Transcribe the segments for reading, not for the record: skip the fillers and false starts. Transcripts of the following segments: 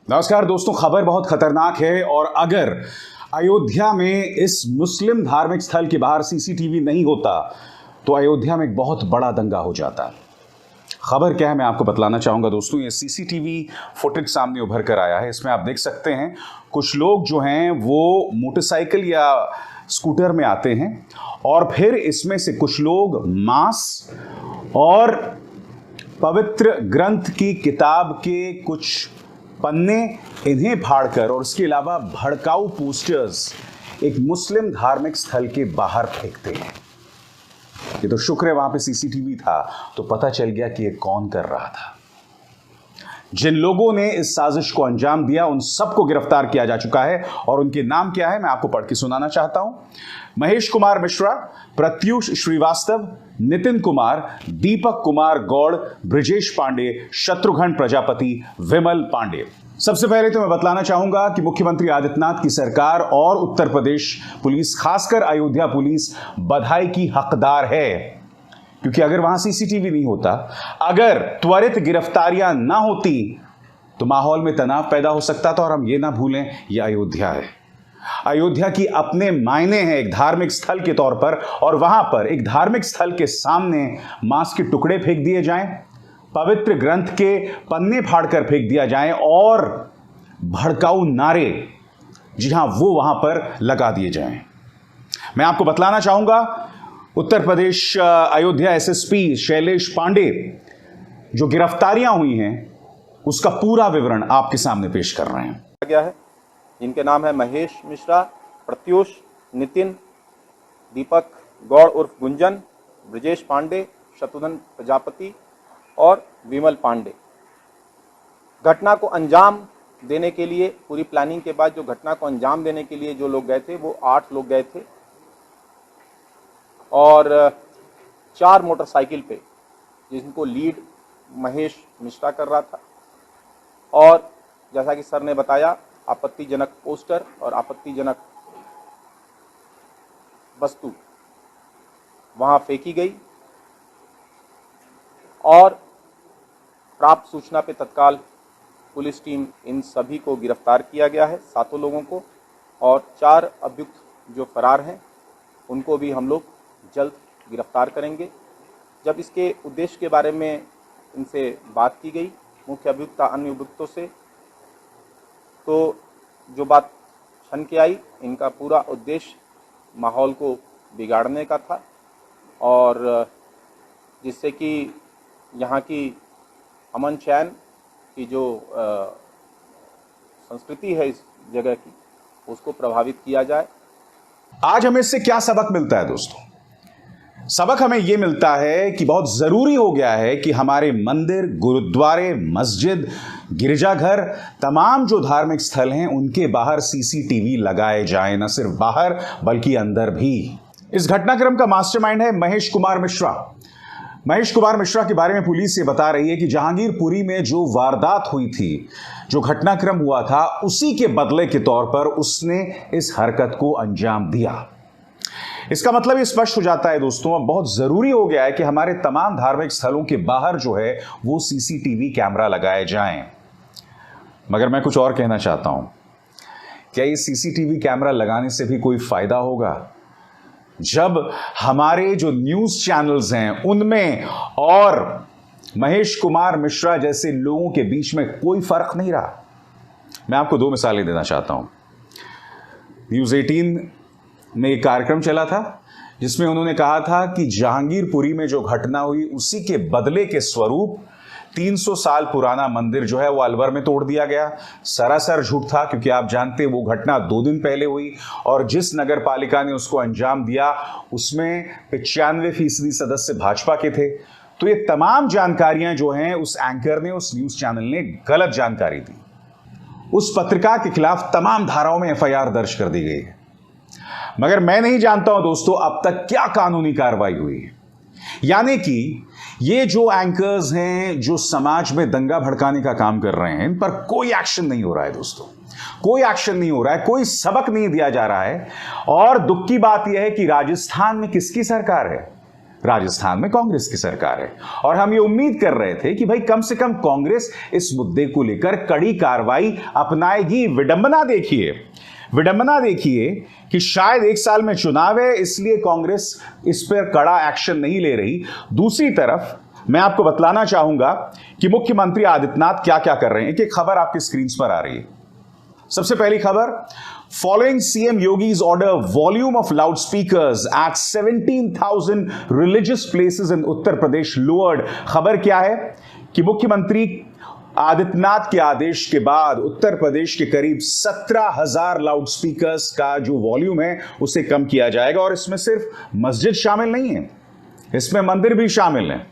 नमस्कार दोस्तों, खबर बहुत खतरनाक है और अगर अयोध्या में इस मुस्लिम धार्मिक स्थल के बाहर सीसीटीवी नहीं होता तो अयोध्या में एक बहुत बड़ा दंगा हो जाता। खबर क्या है मैं आपको बतलाना चाहूंगा दोस्तों। ये सीसीटीवी फुटेज सामने उभर कर आया है। इसमें आप देख सकते हैं कुछ लोग जो हैं वो मोटरसाइकिल या स्कूटर में आते हैं और फिर इसमें से कुछ लोग मांस और पवित्र ग्रंथ की किताब के कुछ पन्ने इन्हें फाड़कर और इसके अलावा भड़काऊ पोस्टर्स एक मुस्लिम धार्मिक स्थल के बाहर फेंकते हैं। ये तो शुक्र है वहां पे सीसीटीवी था तो पता चल गया कि ये कौन कर रहा था। जिन लोगों ने इस साजिश को अंजाम दिया उन सबको गिरफ्तार किया जा चुका है और उनके नाम क्या है मैं आपको पढ़ के सुनाना चाहता हूं। महेश कुमार मिश्रा, प्रत्युष श्रीवास्तव, नितिन कुमार, दीपक कुमार गौड़, ब्रिजेश पांडे, शत्रुघ्न प्रजापति, विमल पांडे। सबसे पहले तो मैं बतलाना चाहूंगा कि मुख्यमंत्री आदित्यनाथ की सरकार और उत्तर प्रदेश पुलिस, खासकर अयोध्या पुलिस, बधाई की हकदार है, क्योंकि अगर वहां सीसीटीवी नहीं होता, अगर त्वरित गिरफ्तारियां ना होती तो माहौल में तनाव पैदा हो सकता था। और हम ये ना भूलें यह अयोध्या है। अयोध्या की अपने मायने हैं एक धार्मिक स्थल के तौर पर, और वहां पर एक धार्मिक स्थल के सामने मांस के टुकड़े फेंक दिए जाएं, पवित्र ग्रंथ के पन्ने फाड़कर फेंक दिया जाए और भड़काऊ नारे, जी हां, वो वहां पर लगा दिए जाएं। मैं आपको बतलाना चाहूंगा उत्तर प्रदेश अयोध्या एसएसपी शैलेश पांडे जो गिरफ्तारियां हुई हैं उसका पूरा विवरण आपके सामने पेश कर रहे हैं। गया है जिनके नाम है महेश मिश्रा, प्रत्युष, नितिन, दीपक गौड़ उर्फ गुंजन, ब्रिजेश पांडे, शत्रुघ्न प्रजापति और विमल पांडे। घटना को अंजाम देने के लिए, पूरी प्लानिंग के बाद जो घटना को अंजाम देने के लिए जो लोग गए थे वो 8 लोग गए थे और 4 मोटरसाइकिल पे, जिनको लीड महेश मिश्रा कर रहा था। और जैसा कि सर ने बताया, आपत्तिजनक पोस्टर और आपत्तिजनक वस्तु वहां फेंकी गई और प्राप्त सूचना पे तत्काल पुलिस टीम इन सभी को गिरफ्तार किया गया है, 7 लोगों को, और 4 अभियुक्त जो फरार हैं उनको भी हम लोग जल्द गिरफ्तार करेंगे। जब इसके उद्देश्य के बारे में इनसे बात की गई मुख्य अभियुक्त अन्य अभियुक्तों से, तो जो बात छन के आई, इनका पूरा उद्देश्य माहौल को बिगाड़ने का था और जिससे कि यहाँ की अमन चैन की जो संस्कृति है इस जगह की, उसको प्रभावित किया जाए। आज हमें इससे क्या सबक मिलता है दोस्तों? सबक हमें यह मिलता है कि बहुत जरूरी हो गया है कि हमारे मंदिर, गुरुद्वारे, मस्जिद, गिरजाघर, तमाम जो धार्मिक स्थल हैं उनके बाहर सीसीटीवी लगाए जाएं, न सिर्फ बाहर बल्कि अंदर भी। इस घटनाक्रम का मास्टरमाइंड है महेश कुमार मिश्रा। महेश कुमार मिश्रा के बारे में पुलिस ये बता रही है कि जहांगीरपुरी में जो वारदात हुई थी, जो घटनाक्रम हुआ था, उसी के बदले के तौर पर उसने इस हरकत को अंजाम दिया। इसका मतलब ये स्पष्ट हो जाता है दोस्तों, अब बहुत जरूरी हो गया है कि हमारे तमाम धार्मिक स्थलों के बाहर जो है वो सीसीटीवी कैमरा लगाए जाएं। मगर मैं कुछ और कहना चाहता हूं, क्या ये सीसीटीवी कैमरा लगाने से भी कोई फायदा होगा जब हमारे जो न्यूज चैनल्स हैं उनमें और महेश कुमार मिश्रा जैसे लोगों के बीच में कोई फर्क नहीं रहा? मैं आपको 2 मिसालें देना चाहता हूं। न्यूज 18 में एक कार्यक्रम चला था जिसमें उन्होंने कहा था कि जहांगीरपुरी में जो घटना हुई उसी के बदले के स्वरूप 300 साल पुराना मंदिर जो है वो अलवर में तोड़ दिया गया। सरासर झूठ था, क्योंकि आप जानते हैं वो घटना 2 दिन पहले हुई और जिस नगर पालिका ने उसको अंजाम दिया उसमें 95% सदस्य भाजपा के थे। तो ये तमाम जानकारियां जो हैं उस एंकर ने, उस न्यूज चैनल ने गलत जानकारी दी। उस पत्रकार के खिलाफ तमाम धाराओं में एफआईआर दर्ज कर दी गई है। मगर मैं नहीं जानता हूं दोस्तों अब तक क्या कानूनी कार्रवाई हुई है। यानी कि ये जो एंकर्स हैं जो समाज में दंगा भड़काने का काम कर रहे हैं, इन पर कोई एक्शन नहीं हो रहा है दोस्तों, कोई एक्शन नहीं हो रहा है, कोई सबक नहीं दिया जा रहा है। और दुख की बात यह है कि राजस्थान में किसकी सरकार है? राजस्थान में कांग्रेस की सरकार है और हम ये उम्मीद कर रहे थे कि भाई कम से कम कांग्रेस इस मुद्दे को लेकर कड़ी कार्रवाई अपनाएगी। विडंबना देखिए कि शायद 1 साल में चुनाव है, इसलिए कांग्रेस इस पर कड़ा एक्शन नहीं ले रही। दूसरी तरफ मैं आपको बतलाना चाहूंगा कि मुख्यमंत्री आदित्यनाथ क्या क्या कर रहे हैं। एक खबर आपकी स्क्रीन पर आ रही है। सबसे पहली खबर, following CM Yogi's order volume of loud speakers at 17,000 religious places in Uttar Pradesh lowered. खबर क्या है कि मुख्यमंत्री आदित्यनाथ के आदेश के बाद उत्तर प्रदेश के करीब 17,000 लाउड स्पीकर्स का जो वॉल्यूम है उसे कम किया जाएगा। और इसमें सिर्फ मस्जिद शामिल नहीं है, इसमें मंदिर भी शामिल है।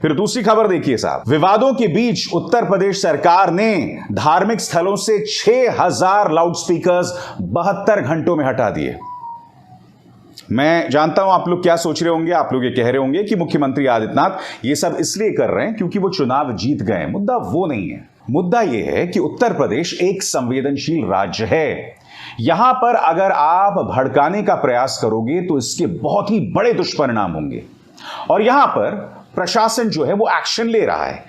फिर दूसरी खबर देखिए साहब, विवादों के बीच उत्तर प्रदेश सरकार ने धार्मिक स्थलों से 6,000 लाउड स्पीकर्स 72 घंटों में हटा दिए। मैं जानता हूं आप लोग क्या सोच रहे होंगे, आप लोग ये कह रहे होंगे कि मुख्यमंत्री आदित्यनाथ ये सब इसलिए कर रहे हैं क्योंकि वो चुनाव जीत गए। मुद्दा वो नहीं है, मुद्दा ये है कि उत्तर प्रदेश एक संवेदनशील राज्य है। यहां पर अगर आप भड़काने का प्रयास करोगे तो इसके बहुत ही बड़े दुष्परिणाम होंगे और यहां पर प्रशासन जो है वो एक्शन ले रहा है।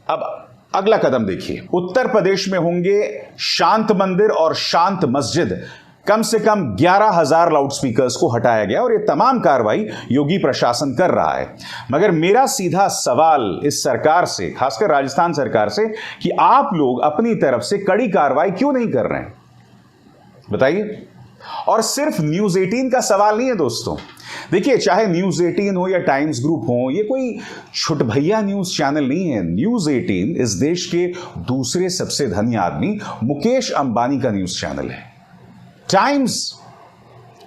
अब अगला कदम देखिए, उत्तर प्रदेश में होंगे शांत मंदिर और शांत मस्जिद। कम से कम 11,000 लाउड स्पीकर्स को हटाया गया और ये तमाम कार्रवाई योगी प्रशासन कर रहा है। मगर मेरा सीधा सवाल इस सरकार से, खासकर राजस्थान सरकार से, कि आप लोग अपनी तरफ से कड़ी कार्रवाई क्यों नहीं कर रहे हैं, बताइए। और सिर्फ न्यूज 18 का सवाल नहीं है दोस्तों। देखिए, चाहे न्यूज 18 हो या टाइम्स ग्रुप हो, ये कोई छुटभैया न्यूज चैनल नहीं है। न्यूज 18 इस देश के दूसरे सबसे धनी आदमी मुकेश अंबानी का न्यूज चैनल है। टाइम्स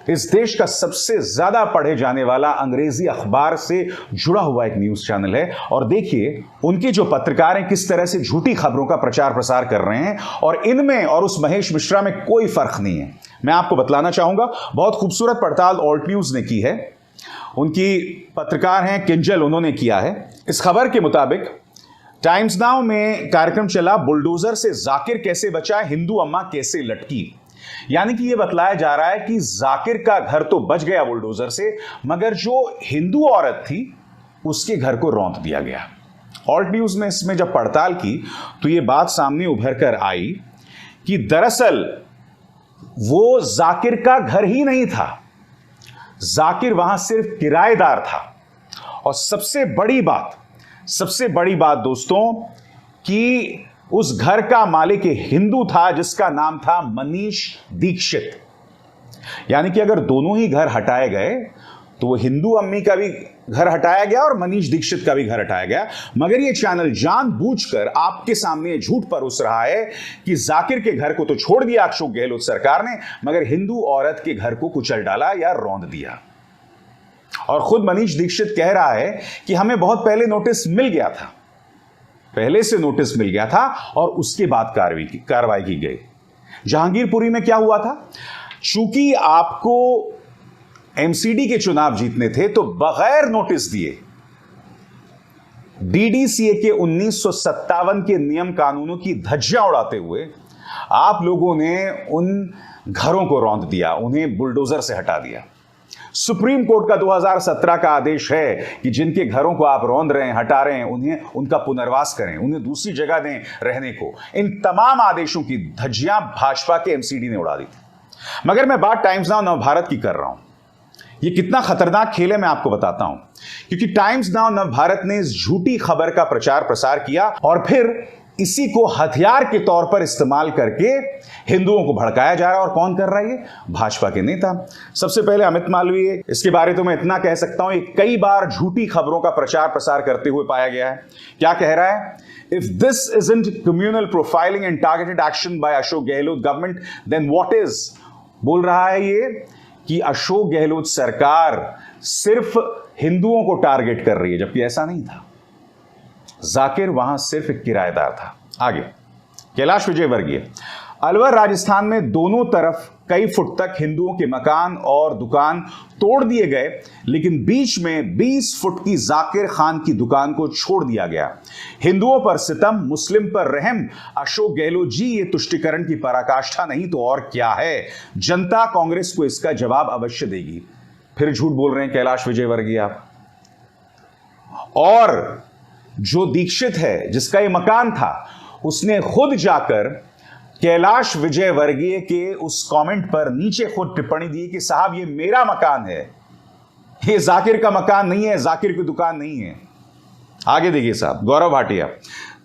इस देश का सबसे ज्यादा पढ़े जाने वाला अंग्रेजी अखबार से जुड़ा हुआ एक न्यूज चैनल है। और देखिए उनके जो पत्रकार हैं किस तरह से झूठी खबरों का प्रचार प्रसार कर रहे हैं और इनमें और उस महेश मिश्रा में कोई फर्क नहीं है। मैं आपको बतलाना चाहूंगा, बहुत खूबसूरत पड़ताल ऑल्ट न्यूज ने की है। उनकी पत्रकार हैं किंजल, उन्होंने किया है। इस खबर के मुताबिक टाइम्स नाउ में कार्यक्रम चला, बुलडोजर से जाकिर कैसे बचा, हिंदू अम्मा कैसे लटकी। यानी कि यह बतलाया जा रहा है कि जाकिर का घर तो बच गया बुलडोजर से, मगर जो हिंदू औरत थी उसके घर को रौंद दिया गया। ऑल्ट न्यूज ने इसमें जब पड़ताल की तो यह बात सामने उभर कर आई कि दरअसल वो जाकिर का घर ही नहीं था, जाकिर वहां सिर्फ किराएदार था। और सबसे बड़ी बात दोस्तों कि उस घर का मालिक हिंदू था जिसका नाम था मनीष दीक्षित। यानी कि अगर दोनों ही घर हटाए गए तो वो हिंदू अम्मी का भी घर हटाया गया और मनीष दीक्षित का भी घर हटाया गया। मगर ये चैनल जानबूझकर आपके सामने झूठ परोस रहा है कि जाकिर के घर को तो छोड़ दिया अशोक गहलोत सरकार ने, मगर हिंदू औरत के घर को कुचल डाला या रौंद दिया। और खुद मनीष दीक्षित कह रहा है कि हमें बहुत पहले नोटिस मिल गया था, पहले से नोटिस मिल गया था और उसके बाद कार्रवाई की गई। जहांगीरपुरी में क्या हुआ था, चूंकि आपको एमसीडी के चुनाव जीतने थे तो बगैर नोटिस दिए डीडीसीए के 1957 के नियम कानूनों की धज्जियां उड़ाते हुए आप लोगों ने उन घरों को रौंद दिया, उन्हें बुलडोजर से हटा दिया। सुप्रीम कोर्ट का 2017 का आदेश है कि जिनके घरों को आप रौंद रहे हैं, हटा रहे हैं, उन्हें उनका पुनर्वास करें, उन्हें दूसरी जगह दें रहने को। इन तमाम आदेशों की धज्जियां भाजपा के एमसीडी ने उड़ा दी थी। मगर मैं बात टाइम्स नाउ नवभारत की कर रहा हूं। यह कितना खतरनाक खेल है मैं आपको बताता हूं, क्योंकि टाइम्स नाउ नवभारत ने इस झूठी खबर का प्रचार प्रसार किया और फिर इसी को हथियार के तौर पर इस्तेमाल करके हिंदुओं को भड़काया जा रहा है। और कौन कर रहा है ये? भाजपा के नेता। सबसे पहले अमित मालवीय, इसके बारे तो मैं इतना कह सकता हूं, कई बार झूठी खबरों का प्रचार प्रसार करते हुए पाया गया है। क्या कह रहा है? If this isn't communal profiling and targeted action by Ashok Gehlot government then what is? बोल रहा है ये कि अशोक गहलोत सरकार सिर्फ हिंदुओं को टारगेट कर रही है, जबकि ऐसा नहीं था। जाकिर वहां सिर्फ एक किराएदार था। आगे कैलाश विजयवर्गीय, अलवर राजस्थान में दोनों तरफ कई फुट तक हिंदुओं के मकान और दुकान तोड़ दिए गए, लेकिन बीच में 20 फुट की जाकिर खान की दुकान को छोड़ दिया गया। हिंदुओं पर सितम, मुस्लिम पर रहम। अशोक गहलोत जी, ये तुष्टिकरण की पराकाष्ठा नहीं तो और क्या है। जनता कांग्रेस को इसका जवाब अवश्य देगी। फिर झूठ बोल रहे हैं कैलाश विजयवर्गीय आप। और जो दीक्षित है जिसका ये मकान था, उसने खुद जाकर कैलाश विजयवर्गीय के उस कमेंट पर नीचे खुद टिप्पणी दी कि साहब ये मेरा मकान है, ये जाकिर का मकान नहीं है, जाकिर की दुकान नहीं है। आगे देखिए साहब, गौरव भाटिया,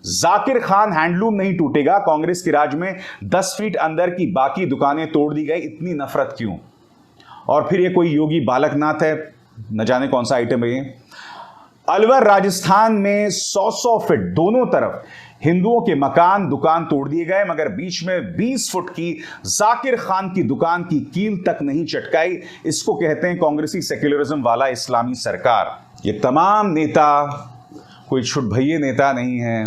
जाकिर खान हैंडलूम नहीं टूटेगा, कांग्रेस के राज में 10 फीट अंदर की बाकी दुकानें तोड़ दी गई, इतनी नफरत क्यों? और फिर ये कोई योगी बालकनाथ है, न जाने कौन सा आइटम है ये। अलवर राजस्थान में 100 फीट दोनों तरफ हिंदुओं के मकान दुकान तोड़ दिए गए, मगर बीच में 20 फुट की जाकिर खान की दुकान की कील तक नहीं चटकाई। इसको कहते हैं कांग्रेसी सेक्युलरिज्म वाला इस्लामी सरकार। ये तमाम नेता कोई छुटभइये नेता नहीं है,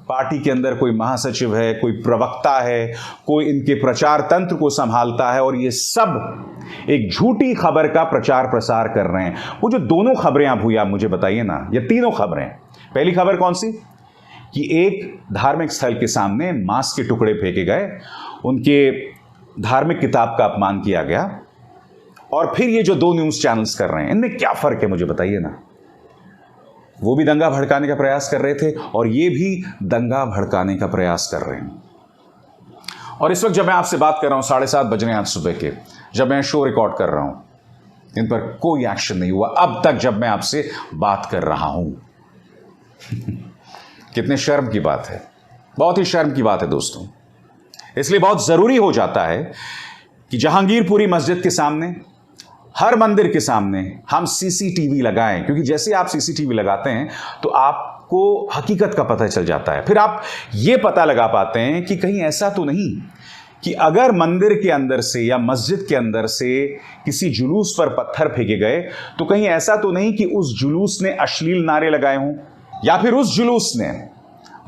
पार्टी के अंदर कोई महासचिव है, कोई प्रवक्ता है, कोई इनके प्रचार तंत्र को संभालता है, और ये सब एक झूठी खबर का प्रचार प्रसार कर रहे हैं। वो जो दोनों खबरें आप हुई, आप मुझे बताइए ना, ये तीनों खबरें। पहली खबर कौन सी? कि एक धार्मिक स्थल के सामने मांस के टुकड़े फेंके गए, उनके धार्मिक किताब का अपमान किया गया। और फिर ये जो दो न्यूज चैनल्स कर रहे हैं, इनमें क्या फर्क है मुझे बताइए ना। वो भी दंगा भड़काने का प्रयास कर रहे थे और ये भी दंगा भड़काने का प्रयास कर रहे हैं। और इस वक्त जब मैं आपसे बात कर रहा हूं, 7:30 बज रहे हैं आज सुबह के, जब मैं शो रिकॉर्ड कर रहा हूं, इन पर कोई एक्शन नहीं हुआ अब तक जब मैं आपसे बात कर रहा हूं। कितने शर्म की बात है, बहुत ही शर्म की बात है दोस्तों। इसलिए बहुत जरूरी हो जाता है कि जहांगीरपुरी मस्जिद के सामने, हर मंदिर के सामने हम सीसीटीवी लगाएं, क्योंकि जैसे आप सीसीटीवी लगाते हैं तो आपको हकीकत का पता चल जाता है। फिर आप ये पता लगा पाते हैं कि कहीं ऐसा तो नहीं कि अगर मंदिर के अंदर से या मस्जिद के अंदर से किसी जुलूस पर पत्थर फेंके गए तो कहीं ऐसा तो नहीं कि उस जुलूस ने अश्लील नारे लगाए हों, या फिर उस जुलूस ने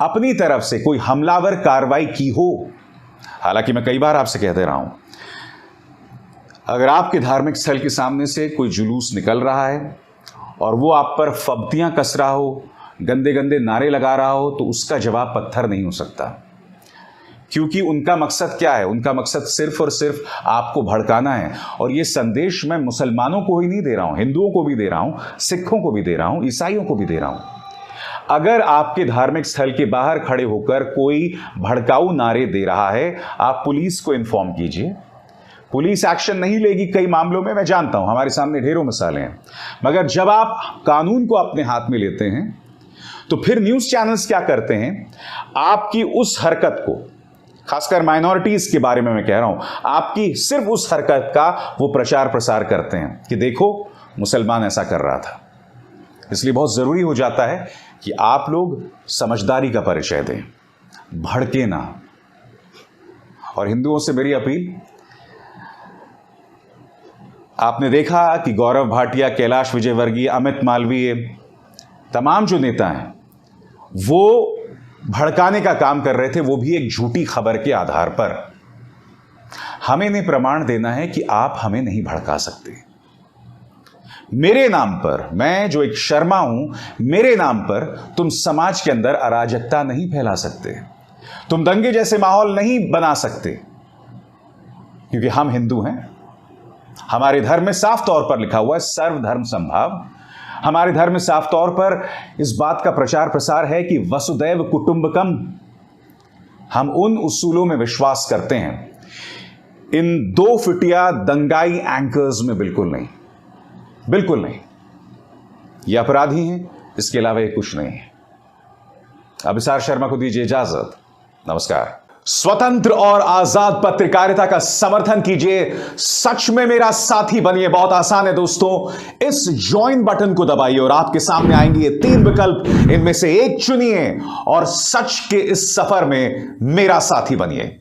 अपनी तरफ से कोई हमलावर कार्रवाई की हो। हालांकि मैं कई बार आपसे कहते रहा हूं, अगर आपके धार्मिक स्थल के सामने से कोई जुलूस निकल रहा है और वो आप पर फब्तियां कस रहा हो, गंदे गंदे नारे लगा रहा हो, तो उसका जवाब पत्थर नहीं हो सकता। क्योंकि उनका मकसद क्या है? उनका मकसद सिर्फ और सिर्फ आपको भड़काना है। और ये संदेश मैं मुसलमानों को ही नहीं दे रहा हूं, हिंदुओं को भी दे रहा हूं, सिखों को भी दे रहा हूं, ईसाइयों को भी दे रहा हूं। अगर आपके धार्मिक स्थल के बाहर खड़े होकर कोई भड़काऊ नारे दे रहा है, आप पुलिस को इन्फॉर्म कीजिए। पुलिस एक्शन नहीं लेगी कई मामलों में, मैं जानता हूं, हमारे सामने ढेरों मिसालें हैं। मगर जब आप कानून को अपने हाथ में लेते हैं तो फिर न्यूज चैनल्स क्या करते हैं? आपकी उस हरकत को, खासकर माइनॉरिटीज के बारे में मैं कह रहा हूं, आपकी सिर्फ उस हरकत का वो प्रचार प्रसार करते हैं कि देखो मुसलमान ऐसा कर रहा था। इसलिए बहुत जरूरी हो जाता है कि आप लोग समझदारी का परिचय दें, भड़के ना। और हिंदुओं से मेरी अपील, आपने देखा कि गौरव भाटिया, कैलाश विजयवर्गीय, अमित मालवीय, तमाम जो नेता हैं वो भड़काने का काम कर रहे थे, वो भी एक झूठी खबर के आधार पर। हमें इन्हें प्रमाण देना है कि आप हमें नहीं भड़का सकते। मेरे नाम पर, मैं जो एक शर्मा हूं, मेरे नाम पर तुम समाज के अंदर अराजकता नहीं फैला सकते, तुम दंगे जैसे माहौल नहीं बना सकते, क्योंकि हम हिंदू हैं। हमारे धर्म में साफ तौर पर लिखा हुआ है सर्वधर्म समभाव। हमारे धर्म में साफ तौर पर इस बात का प्रचार प्रसार है कि वसुदैव कुटुंबकम। हम उन उसूलों में विश्वास करते हैं, इन दो फिटिया दंगाई एंकर्स में बिल्कुल नहीं, बिल्कुल नहीं। ये अपराधी हैं, इसके अलावा ये कुछ नहीं है। अभिसार शर्मा को दीजिए इजाजत। नमस्कार। स्वतंत्र और आजाद पत्रकारिता का समर्थन कीजिए, सच में मेरा साथी बनिए। बहुत आसान है दोस्तों, इस ज्वाइन बटन को दबाइए और आपके सामने आएंगे ये 3 विकल्प, इनमें से एक चुनिए और सच के इस सफर में मेरा साथी बनिए।